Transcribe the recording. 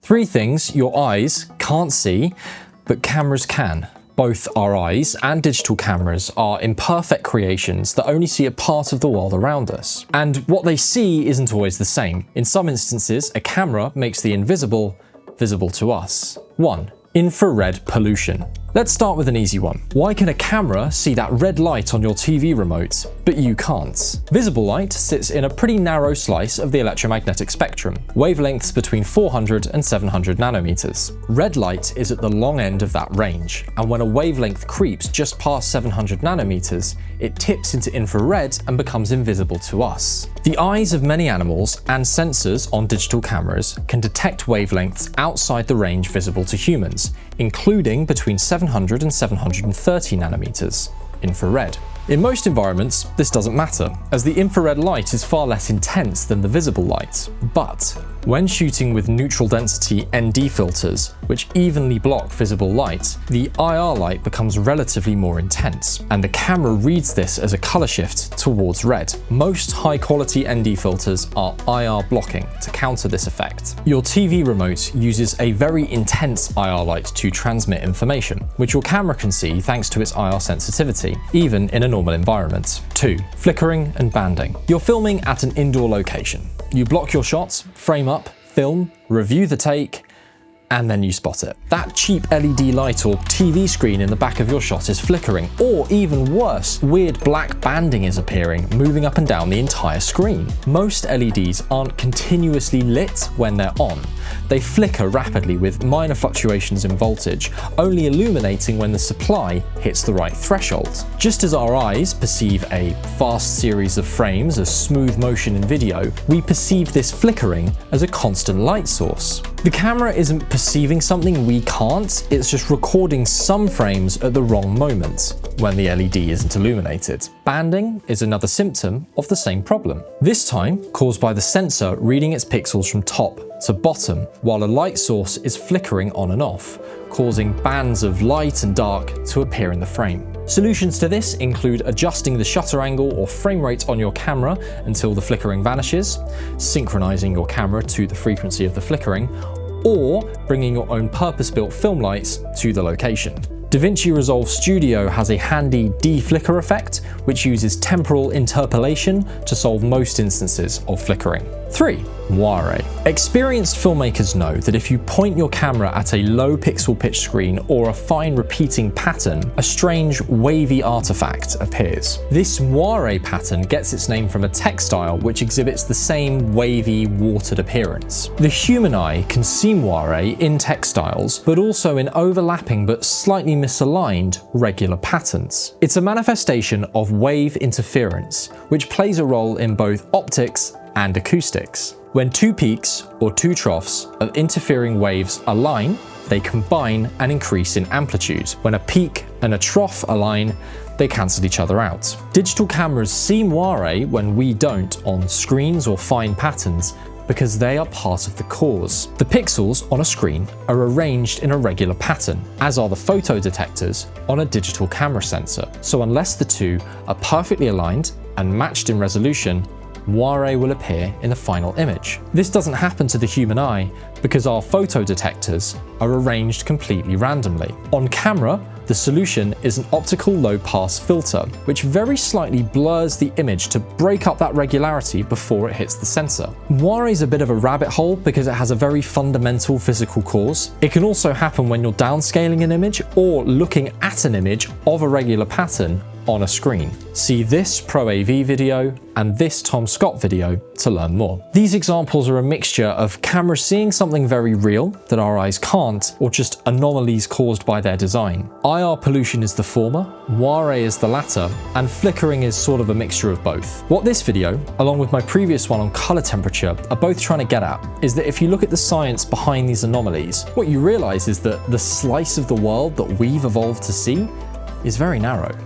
3 things your eyes can't see, but cameras can. Both our eyes and digital cameras are imperfect creations that only see a part of the world around us. And what they see isn't always the same. In some instances, a camera makes the invisible visible to us. 1. Infrared pollution. Let's start with an easy one. Why can a camera see that red light on your TV remote, but you can't? Visible light sits in a pretty narrow slice of the electromagnetic spectrum, wavelengths between 400 and 700 nanometers. Red light is at the long end of that range, and when a wavelength creeps just past 700 nanometers, it tips into infrared and becomes invisible to us. The eyes of many animals and sensors on digital cameras can detect wavelengths outside the range visible to humans, including between 700 and 730 nanometers, infrared. In most environments, this doesn't matter, as the infrared light is far less intense than the visible light. But when shooting with neutral density ND filters, which evenly block visible light, the IR light becomes relatively more intense, and the camera reads this as a color shift towards red. Most high-quality ND filters are IR blocking to counter this effect. Your TV remote uses a very intense IR light to transmit information, which your camera can see thanks to its IR sensitivity, even in a normal environment. 2. Flickering and banding. You're filming at an indoor location. You block your shots, frame up, film, review the take, and then you spot it. That cheap LED light or TV screen in the back of your shot is flickering, or even worse, weird black banding is appearing, moving up and down the entire screen. Most LEDs aren't continuously lit when they're on. They flicker rapidly with minor fluctuations in voltage, only illuminating when the supply hits the right threshold. Just as our eyes perceive a fast series of frames as smooth motion in video, we perceive this flickering as a constant light source. The camera isn't perceiving something we can't, it's just recording some frames at the wrong moment, when the LED isn't illuminated. Banding is another symptom of the same problem, this time caused by the sensor reading its pixels from top to bottom, while a light source is flickering on and off, causing bands of light and dark to appear in the frame. Solutions to this include adjusting the shutter angle or frame rate on your camera until the flickering vanishes, synchronizing your camera to the frequency of the flickering, or bringing your own purpose-built film lights to the location. DaVinci Resolve Studio has a handy de-flicker effect, which uses temporal interpolation to solve most instances of flickering. 3. Moire. Experienced filmmakers know that if you point your camera at a low pixel pitch screen or a fine repeating pattern, a strange wavy artifact appears. This moire pattern gets its name from a textile which exhibits the same wavy, watered appearance. The human eye can see moire in textiles, but also in overlapping but slightly misaligned regular patterns. It's a manifestation of wave interference, which plays a role in both optics and acoustics. When 2 peaks or 2 troughs of interfering waves align, they combine and increase in amplitude. When a peak and a trough align, they cancel each other out. Digital cameras see moire when we don't on screens or fine patterns because they are part of the cause. The pixels on a screen are arranged in a regular pattern, as are the photodetectors on a digital camera sensor. So unless the two are perfectly aligned and matched in resolution, moire will appear in the final image. This doesn't happen to the human eye because our photodetectors are arranged completely randomly. On camera, the solution is an optical low-pass filter, which very slightly blurs the image to break up that regularity before it hits the sensor. Moire is a bit of a rabbit hole because it has a very fundamental physical cause. It can also happen when you're downscaling an image or looking at an image of a regular pattern on a screen. See this Pro AV video and this Tom Scott video to learn more. These examples are a mixture of cameras seeing something very real that our eyes can't, or just anomalies caused by their design. IR pollution is the former, moire is the latter, and flickering is sort of a mixture of both. What this video, along with my previous one on color temperature, are both trying to get at is that if you look at the science behind these anomalies, what you realize is that the slice of the world that we've evolved to see is very narrow.